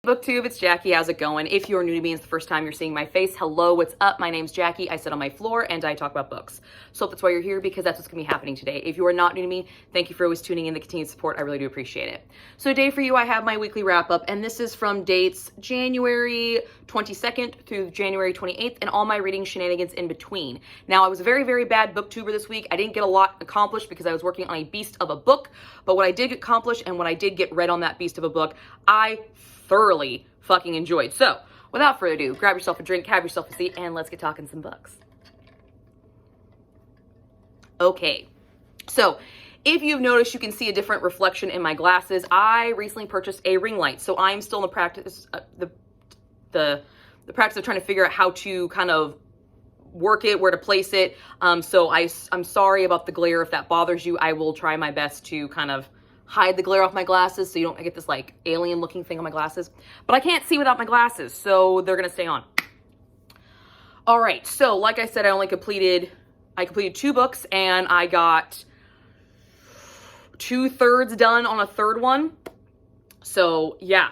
Booktube, it's Jackie. How's it going? If you're new to me and it's the first time you're seeing my face, hello, what's up? My name's Jackie. I sit on my floor and I talk about books. So that's why you're here, because that's what's gonna be happening today. If you are not new to me, thank you for always tuning in, the continued support. I really do appreciate it. So today for you, I have my weekly wrap up, and this is from dates January 22nd through January 28th, and all my reading shenanigans in between. Now, I was a very, very bad booktuber this week. I didn't get a lot accomplished because I was working on a beast of a book, but what I did accomplish and what I did get read on that beast of a book, I thoroughly fucking enjoyed. So without further ado, grab yourself a drink, have yourself a seat, and let's get talking some books. Okay, so if you've noticed, you can see a different reflection in my glasses. I recently purchased a ring light, so I'm still in the practice the practice of trying to figure out how to kind of work it, where to place it. So I'm sorry about the glare if that bothers you. I will try my best to kind of hide the glare off my glasses so you don't get this like alien looking thing on my glasses. But I can't see without my glasses, so they're gonna stay on. All right, so like I said, I completed 2 books and I got 2/3 done on a third one. So yeah.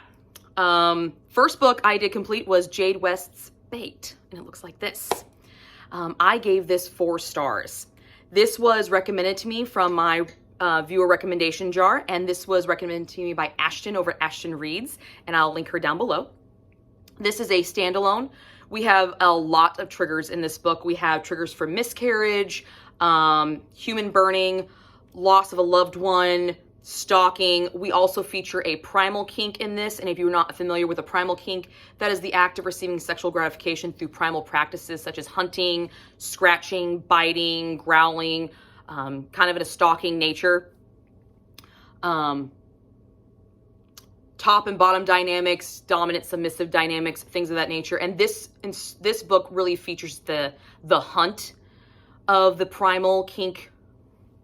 First book I did complete was Jade West's Bait, and it looks like this. I gave this 4 stars. This was recommended to me from my viewer recommendation jar, and this was recommended to me by Ashton over at FirstLadyReads, and I'll link her down below. This is a standalone. We have a lot of triggers in this book. We have triggers for miscarriage, human burning, loss of a loved one, stalking. We also feature a primal kink in this, and if you're not familiar with a primal kink, that is the act of receiving sexual gratification through primal practices such as hunting, scratching, biting, growling, kind of in a stalking nature. Top and bottom dynamics, dominant, submissive dynamics, things of that nature. And this book really features the hunt of the primal kink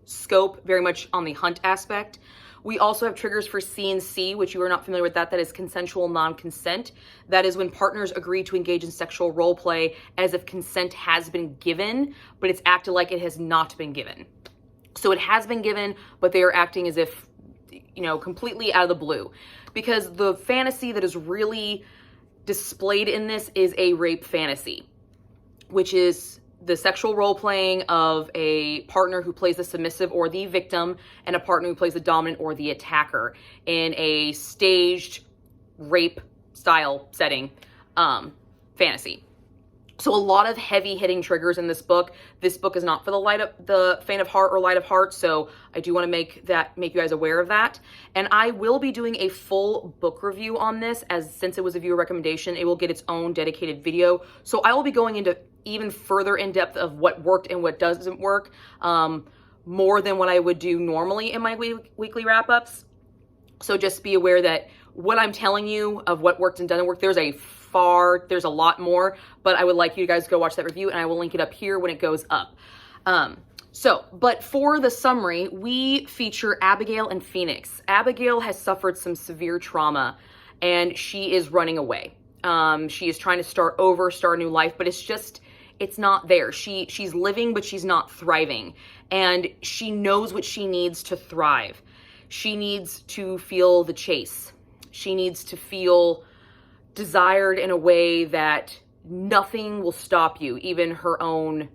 scope, very much on the hunt aspect. We also have triggers for C&C, which you are not familiar with that. That is consensual non-consent. That is when partners agree to engage in sexual role play as if consent has been given, but it's acted like it has not been given. So it has been given, but they are acting as if, you know, completely out of the blue. Because the fantasy that is really displayed in this is a rape fantasy, which is the sexual role playing of a partner who plays the submissive or the victim and a partner who plays the dominant or the attacker in a staged rape style setting fantasy. So a lot of heavy hitting triggers in this book. This book is not for the faint of heart or light of heart, so I do want to make you guys aware of that. And I will be doing a full book review on this, as since it was a viewer recommendation, it will get its own dedicated video. So I will be going into even further in depth of what worked and what doesn't work, more than what I would do normally in my weekly wrap-ups. So just be aware that what I'm telling you of what worked and doesn't work, there's a lot more, but I would like you guys to go watch that review, and I will link it up here when it goes up. But for the summary, we feature Abigail and Phoenix. Abigail has suffered some severe trauma, and she is running away. She is trying to start over, start a new life, but it's not there. She's living, but she's not thriving, and she knows what she needs to thrive. She needs to feel the chase. She needs to feel desired in a way that nothing will stop you, even her own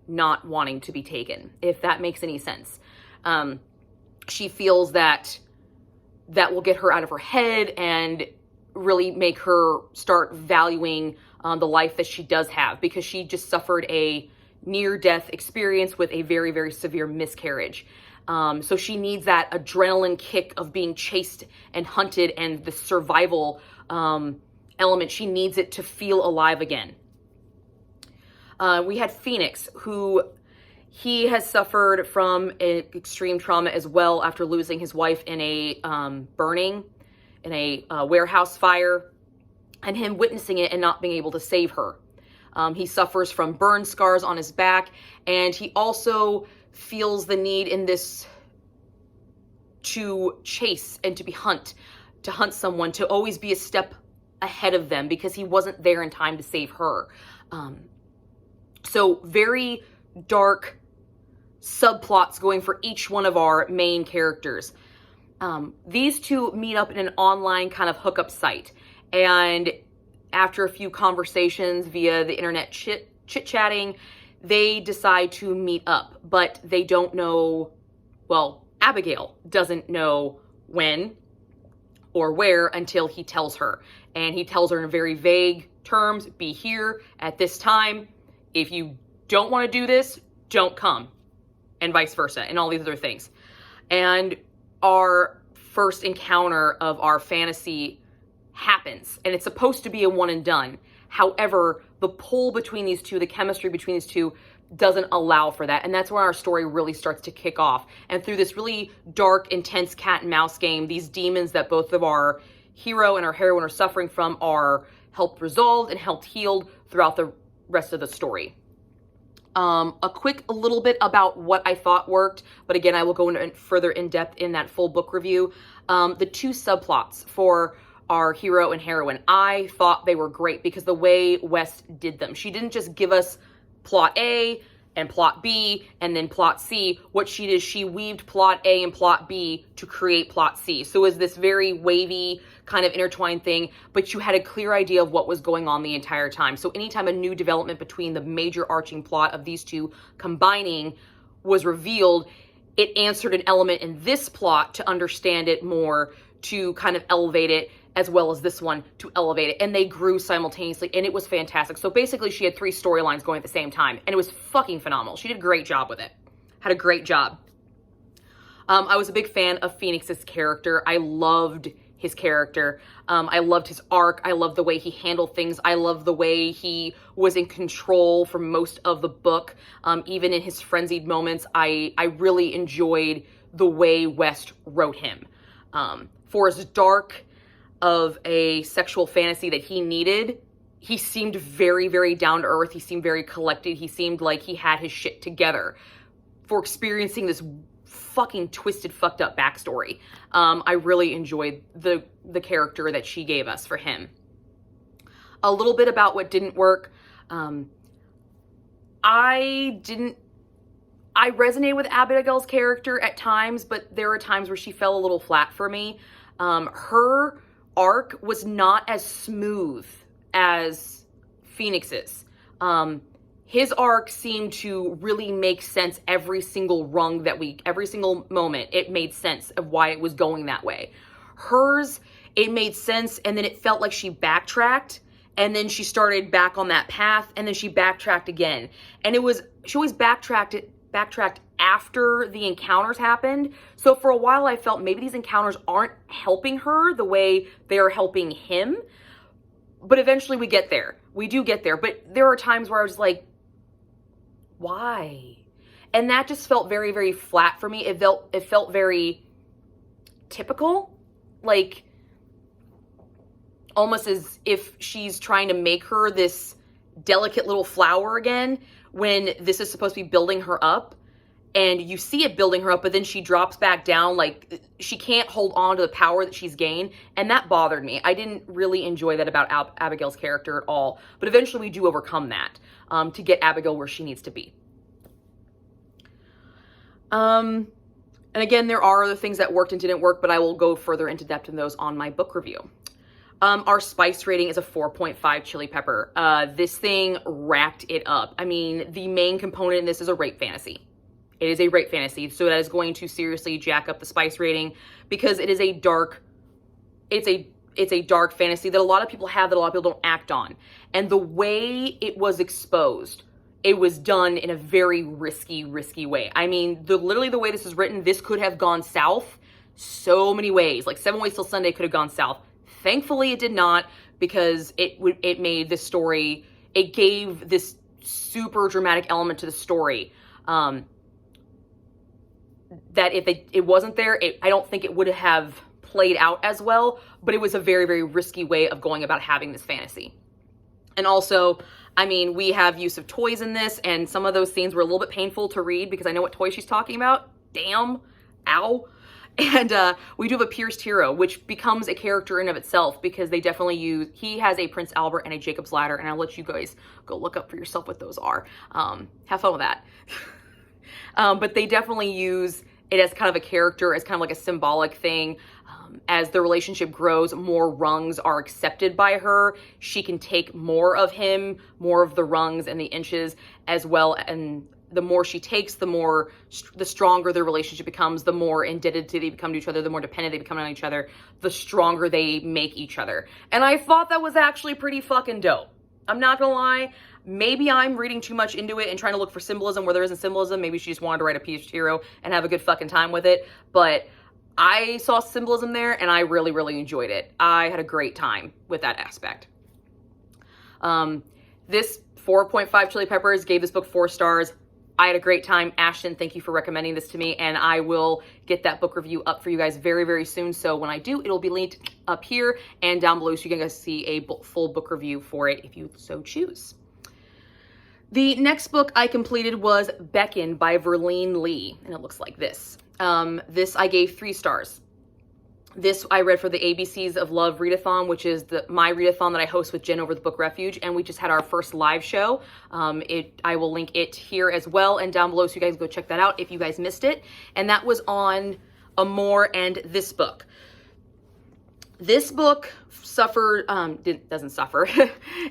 not wanting to be taken, if that makes any sense. She feels that will get her out of her head and really make her start valuing the life that she does have, because she just suffered a near-death experience with a very, very severe miscarriage. So she needs that adrenaline kick of being chased and hunted and the survival element. She needs it to feel alive again. We had Phoenix, he has suffered from extreme trauma as well after losing his wife in a burning, in a warehouse fire, and him witnessing it and not being able to save her. He suffers from burn scars on his back, and he also feels the need in this to chase and to hunt someone, to always be a step ahead of them, because he wasn't there in time to save her. So very dark subplots going for each one of our main characters. These two meet up in an online kind of hookup site. And after a few conversations via the internet chit-chatting, they decide to meet up. But they don't know, well, Abigail doesn't know when or where until he tells her. And he tells her in very vague terms, be here at this time. If you don't want to do this, don't come. And vice versa, and all these other things. And our first encounter of our fantasy happens, and it's supposed to be a one and done. However, the pull between these two, the chemistry between these two, doesn't allow for that. And that's where our story really starts to kick off. And through this really dark, intense cat and mouse game, these demons that both of our hero and our heroine are suffering from are helped resolved and helped healed throughout the rest of the story. A little bit about what I thought worked, but again, I will go into further in depth in that full book review. The two subplots for our hero and heroine, I thought they were great because the way West did them. She didn't just give us plot A and plot B and then plot C. What she did is she weaved plot A and plot B to create plot C. So it was this very wavy kind of intertwined thing, but you had a clear idea of what was going on the entire time. So anytime a new development between the major arching plot of these two combining was revealed, it answered an element in this plot to understand it more, to kind of elevate it, as well as this one to elevate it. And they grew simultaneously, and it was fantastic. So basically she had 3 storylines going at the same time, and it was fucking phenomenal. She did a great job with it. Had a great job. I was a big fan of Phoenix's character. I loved his character. I loved his arc. I loved the way he handled things. I loved the way he was in control for most of the book. Even in his frenzied moments, I really enjoyed the way West wrote him. For as dark of a sexual fantasy that he needed, he seemed very, very down to earth. He seemed very collected. He seemed like he had his shit together for experiencing this fucking twisted, fucked up backstory. I really enjoyed the character that she gave us for him. A little bit about what didn't work. I resonated with Abigail's character at times, but there were times where she fell a little flat for me. Her arc was not as smooth as Phoenix's. His arc seemed to really make sense every single every single moment. It made sense of why it was going that way. Hers, it made sense, and then it felt like she backtracked, and then she started back on that path, and then she backtracked again. And she always backtracked after the encounters happened. So for a while I felt maybe these encounters aren't helping her the way they're helping him. But eventually we get there. We do get there. But there are times where I was like, why? And that just felt very, very flat for me. It felt very typical. Like almost as if she's trying to make her this delicate little flower again, when this is supposed to be building her up. And you see it building her up, but then she drops back down. Like she can't hold on to the power that she's gained. And that bothered me. I didn't really enjoy that about Abigail's character at all. But eventually we do overcome that to get Abigail where she needs to be. And again, there are other things that worked and didn't work, but I will go further into depth in those on my book review. Our spice rating is a 4.5 chili pepper. This thing racked it up. I mean, the main component in this is a rape fantasy. It is a rape fantasy, so that is going to seriously jack up the spice rating because it is a dark, it's a dark fantasy that a lot of people have that a lot of people don't act on. And the way it was exposed, it was done in a very risky way. I mean, literally the way this is written, this could have gone south so many ways. Like 7 Ways Till Sunday could have gone south. Thankfully, it did not, because it made this story, it gave this super dramatic element to the story. That if it wasn't there, I don't think it would have played out as well, but it was a very, very risky way of going about having this fantasy. And also, I mean, we have use of toys in this, and some of those scenes were a little bit painful to read because I know what toy she's talking about. Damn. Ow. And we do have a pierced hero, which becomes a character in of itself because they definitely he has a Prince Albert and a Jacob's Ladder, and I'll let you guys go look up for yourself what those are. Have fun with that. But they definitely use it as kind of a character, as kind of like a symbolic thing. As the relationship grows, more rungs are accepted by her. She can take more of him, more of the rungs and the inches as well. And the more she takes, the stronger their relationship becomes, the more indebted they become to each other, the more dependent they become on each other, the stronger they make each other. And I thought that was actually pretty fucking dope. I'm not gonna lie. Maybe I'm reading too much into it and trying to look for symbolism where there isn't symbolism. Maybe she just wanted to write a PTSD hero and have a good fucking time with it. But I saw symbolism there and I really, really enjoyed it. I had a great time with that aspect. This 4.5 Chili Peppers gave this book 4 stars. I had a great time. Ashton, thank you for recommending this to me, and I will get that book review up for you guys very, very soon. So when I do, it'll be linked up here and down below so you guys see a full book review for it if you so choose. The next book I completed was Beckon by Verlene Leigh, and it looks like this. This I gave 3 stars. This I read for the ABCs of Love Readathon, which is my readathon that I host with Jen over the Book Refuge, and we just had our first live show. I will link it here as well and down below so you guys go check that out if you guys missed it. And that was on Amore and this book. This book doesn't suffer.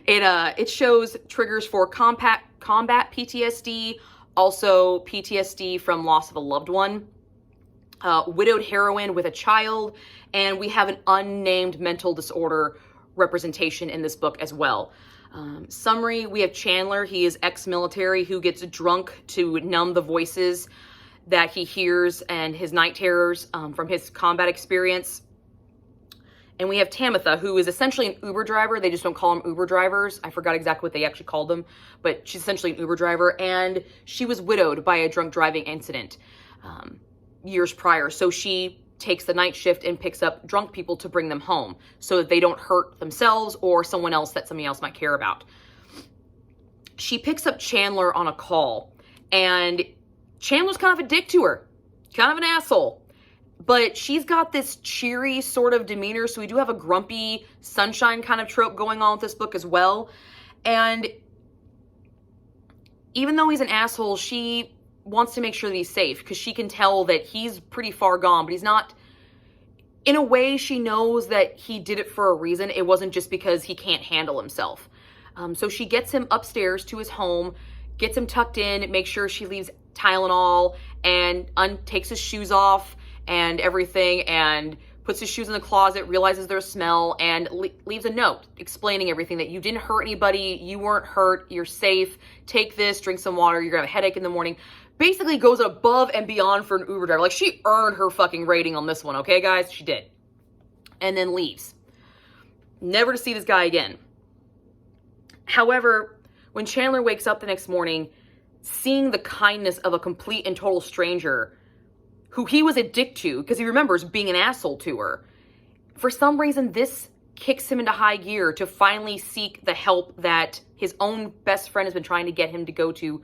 It shows triggers for combat PTSD, also PTSD from loss of a loved one. Widowed heroine with a child, and we have an unnamed mental disorder representation in this book as well. Summary, we have Chandler. He is ex-military who gets drunk to numb the voices that he hears and his night terrors from his combat experience. And we have Tamitha, who is essentially an Uber driver. They just don't call them Uber drivers. I forgot exactly what they actually called them, but she's essentially an Uber driver, and she was widowed by a drunk driving incident years prior. So she takes the night shift and picks up drunk people to bring them home so that they don't hurt themselves or someone else that somebody else might care about. She picks up Chandler on a call, and Chandler's kind of a dick to her, kind of an asshole, but she's got this cheery sort of demeanor. So we do have a grumpy sunshine kind of trope going on with this book as well. And even though he's an asshole, she wants to make sure that he's safe because she can tell that he's pretty far gone, but he's not. In a way, she knows that he did it for a reason. It wasn't just because he can't handle himself. So she gets him upstairs to his home, gets him tucked in, makes sure she leaves Tylenol, and takes his shoes off and everything, and puts his shoes in the closet, realizes their smell, and leaves a note explaining everything, that you didn't hurt anybody, you weren't hurt, you're safe, take this, drink some water, you're gonna have a headache in the morning. Basically goes above and beyond for an Uber driver. Like, she earned her fucking rating on this one, okay, guys? She did. And then leaves. Never to see this guy again. However, when Chandler wakes up the next morning, seeing the kindness of a complete and total stranger who he was a dick to, because he remembers being an asshole to her, for some reason, this kicks him into high gear to finally seek the help that his own best friend has been trying to get him to go to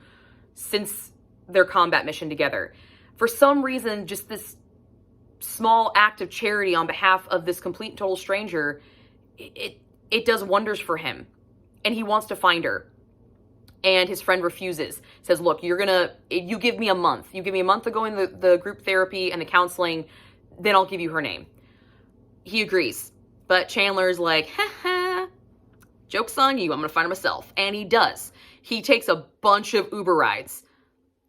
since their combat mission together. For some reason, just this small act of charity on behalf of this complete and total stranger, it does wonders for him. And he wants to find her. And his friend refuses. Says, look, you give me a month. You give me a month to go in the group therapy and the counseling, then I'll give you her name. He agrees. But Chandler's like, ha, joke's on you, I'm gonna find her myself. And he does. He takes a bunch of Uber rides.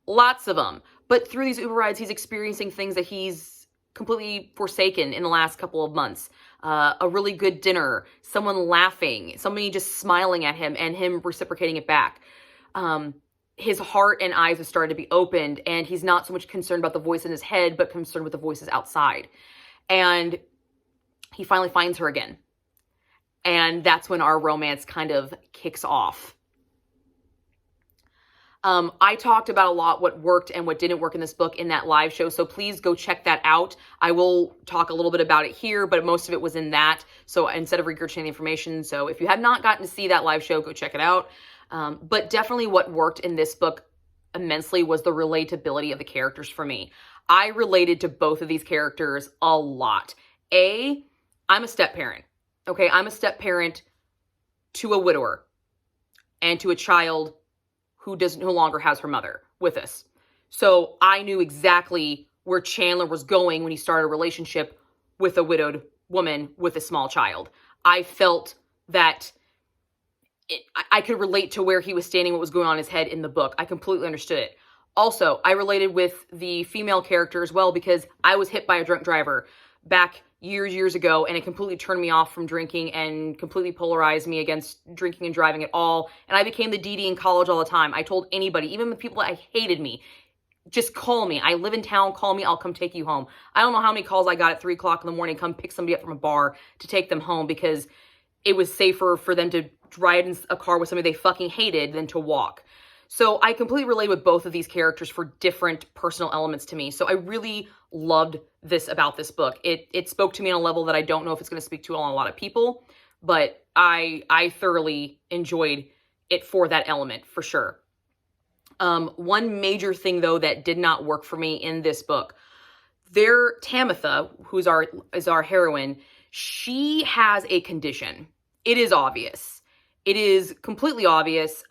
Lots of them. But through these Uber rides, he's experiencing things that he's completely forsaken in the last couple of months. A really good dinner, someone laughing, somebody just smiling at him and him reciprocating it back. His heart and eyes have started to be opened, and he's not so much concerned about the voice in his head, but concerned with the voices outside. And he finally finds her again. And that's when our romance kind of kicks off. I talked about a lot what worked and what didn't work in this book in that live show, so please go check that out. I will talk a little bit about it here, but most of it was in that, so instead of regurgitating the information. So if you have not gotten to see that live show, go check it out. But definitely what worked in this book immensely was the relatability of the characters for me. I related to both of these characters a lot. I'm a step-parent. Okay, I'm a step-parent to a widower and to a child who no longer has her mother with us. So I knew exactly where Chandler was going when he started a relationship with a widowed woman with a small child. I felt that I could relate to where he was standing, what was going on in his head in the book. I completely understood it. Also, I related with the female character as well because I was hit by a drunk driver back years ago, and it completely turned me off from drinking and completely polarized me against drinking and driving at all. And I became the DD in college all the time. I told anybody, even the people that hated me, just call me. I live in town. Call me. I'll come take you home. I don't know how many calls I got at 3 o'clock in the morning, come pick somebody up from a bar to take them home because it was safer for them to ride in a car with somebody they fucking hated than to walk. So I completely relate with both of these characters for different personal elements to me. So I really loved this about this book. It spoke to me on a level that I don't know if it's going to speak to a lot of people, but I thoroughly enjoyed it for that element, for sure. One major thing, though, that did not work for me in this book, Tamitha, who's our heroine, she has a condition. It is obvious. It is completely obvious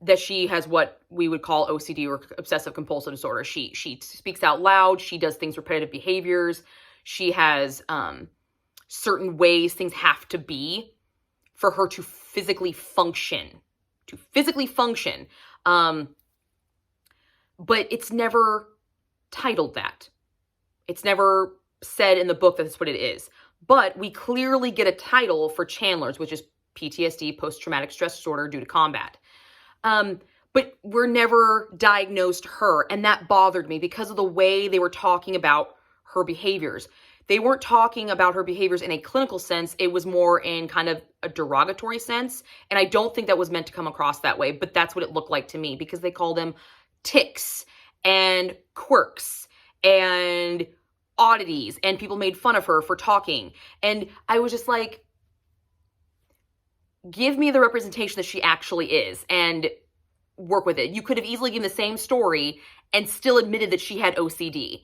that she has what we would call OCD, or obsessive compulsive disorder. She speaks out loud. She does things, repetitive behaviors. She has certain ways things have to be for her to physically function. But it's never titled that. It's never said in the book that that's what it is. But we clearly get a title for Chandler's, which is PTSD, post-traumatic stress disorder due to combat. But we're never diagnosed her, and that bothered me because of the way they were talking about her behaviors. They weren't talking about her behaviors in a clinical sense. It was more in kind of a derogatory sense, and I don't think that was meant to come across that way, but that's what it looked like to me because they called them tics and quirks and oddities, and people made fun of her for talking. And I was just like, give me the representation that she actually is and work with it. You could have easily given the same story and still admitted that she had OCD.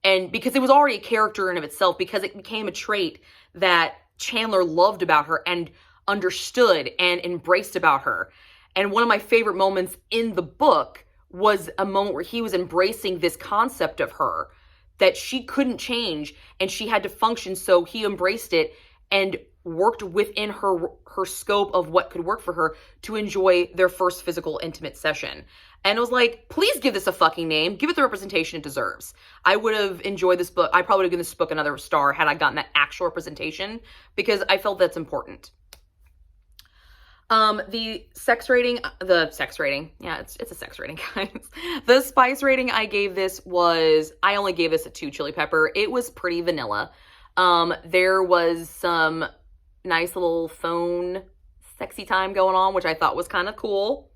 And because it was already a character in of itself, because it became a trait that Chandler loved about her and understood and embraced about her. And one of my favorite moments in the book was a moment where he was embracing this concept of her, that she couldn't change and she had to function. So he embraced it and worked within her scope of what could work for her to enjoy their first physical intimate session. And it was like, please give this a fucking name. Give it the representation it deserves. I would have enjoyed this book. I probably would have given this book another star had I gotten that actual representation because I felt that's important. The sex rating, yeah, it's a sex rating, guys. The spice rating I gave this was, I only gave this a 2 chili pepper. It was pretty vanilla. There was some nice little phone sexy time going on, which I thought was kind of cool.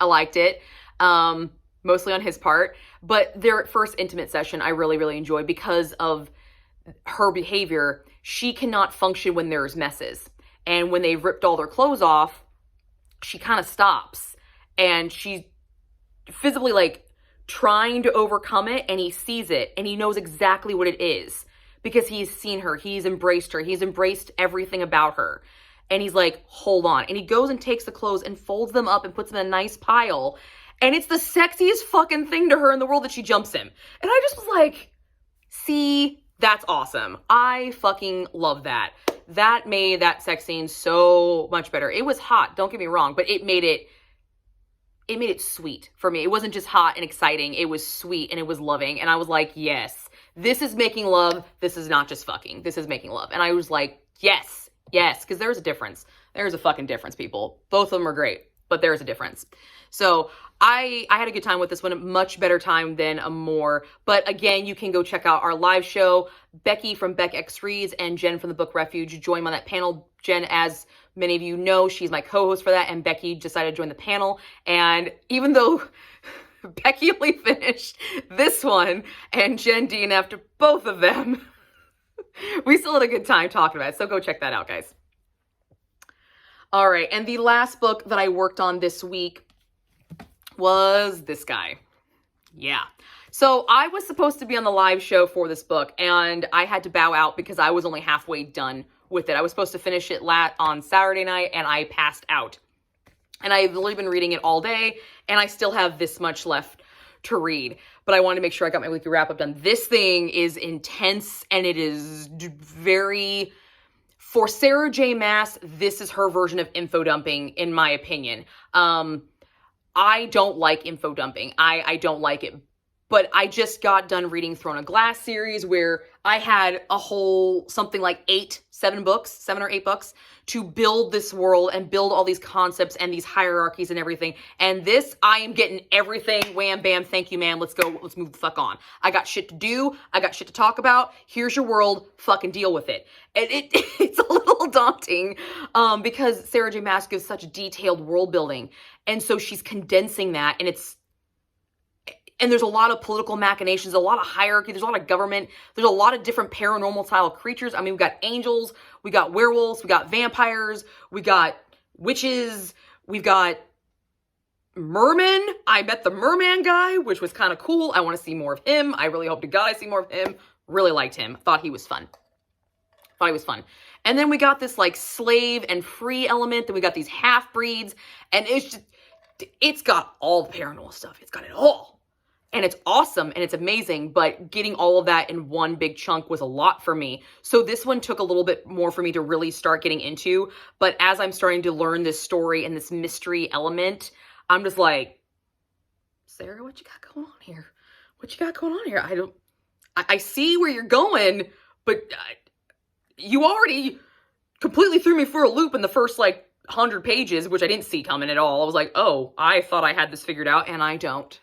I liked it. Mostly on his part, but their first intimate session, I really enjoyed because of her behavior. She cannot function when there's messes. And when they've ripped all their clothes off, she kind of stops and she's physically like trying to overcome it, and he sees it and he knows exactly what it is because he's seen her, he's embraced her, he's embraced everything about her. And he's like, hold on. And he goes and takes the clothes and folds them up and puts them in a nice pile. And it's the sexiest fucking thing to her in the world that she jumps him. And I just was like, see, that's awesome. I fucking love that. That made that sex scene so much better. It was hot, don't get me wrong, but it made it sweet for me. It wasn't just hot and exciting. It was sweet and it was loving. And I was like, yes, this is making love. This is not just fucking. This is making love. And I was like, yes, because there's a difference. There's a fucking difference, people. Both of them are great, but there's a difference. So I had a good time with this one, a much better time than Amore. But again, you can go check out our live show. Becky from Beck X Reads and Jen from the Book Refuge joined me on that panel. Jen, as many of you know, she's my co-host for that, and Becky decided to join the panel. And even though Becky only finished this one and Jen DNF'd both of them, we still had a good time talking about it. So go check that out, guys. All right, and the last book that I worked on this week was this guy. Yeah. So I was supposed to be on the live show for this book, and I had to bow out because I was only halfway done with it. I was supposed to finish it on Saturday night, and I passed out. And I've literally been reading it all day, and I still have this much left to read, but I wanted to make sure I got my weekly wrap up done. This thing is intense, and it is very, for Sarah J. Maas, this is her version of info dumping, in my opinion. I don't like info dumping. I don't like it. But I just got done reading Throne of Glass series, where I had a whole, something like 7 or 8 books to build this world and build all these concepts and these hierarchies and everything. And this, I am getting everything. Wham, bam, thank you, ma'am. Let's go. Let's move the fuck on. I got shit to do. I got shit to talk about. Here's your world. Fucking deal with it. And it's a little daunting because Sarah J. Maas gives such detailed world building. And so she's condensing that, and there's a lot of political machinations, a lot of hierarchy, there's a lot of government, there's a lot of different paranormal style creatures. I mean, we got angels, we got werewolves, we got vampires, we got witches, we've got mermen. I met the merman guy, which was kind of cool. I want to see more of him. I really hope to God I see more of him. Really liked him. Thought he was fun. And then we got this like slave and free element. Then we got these half-breeds. And it's got all the paranormal stuff. It's got it all. And it's awesome and it's amazing, but getting all of that in one big chunk was a lot for me. So this one took a little bit more for me to really start getting into. But as I'm starting to learn this story and this mystery element, I'm just like, Sarah, what you got going on here? What you got going on here? I see where you're going, but you already completely threw me for a loop in the first like 100 pages, which I didn't see coming at all. I was like, oh, I thought I had this figured out, and I don't.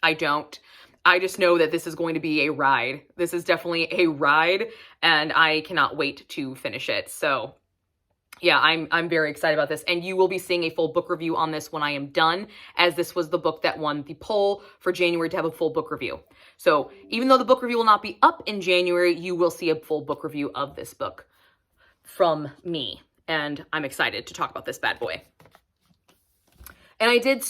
I just know that this is going to be a ride. This is definitely a ride, and I cannot wait to finish it. So yeah, I'm very excited about this, and you will be seeing a full book review on this when I am done, as this was the book that won the poll for January to have a full book review. So even though the book review will not be up in January, you will see a full book review of this book from me, and I'm excited to talk about this bad boy. And I did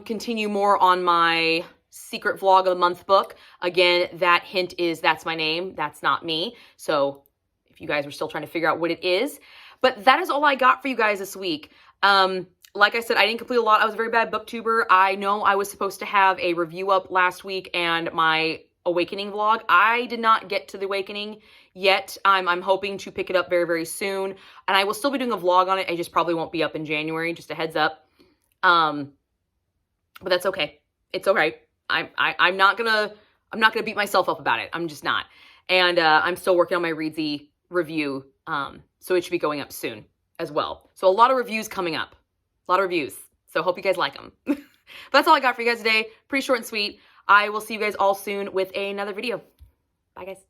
continue more on my secret vlog of the month book. Again, that hint is that's my name. That's not me. So if you guys are still trying to figure out what it is. But that is all I got for you guys this week. Like I said, I didn't complete a lot. I was a very bad booktuber. I know I was supposed to have a review up last week and my Awakening vlog. I did not get to the Awakening yet. I'm hoping to pick it up very, very soon. And I will still be doing a vlog on it. I just probably won't be up in January. Just a heads up. But that's okay. It's all right. I'm not gonna beat myself up about it. I'm just not. And I'm still working on my Readsy review. So it should be going up soon as well. So a lot of reviews coming up. A lot of reviews. So hope you guys like them. But that's all I got for you guys today. Pretty short and sweet. I will see you guys all soon with another video. Bye, guys.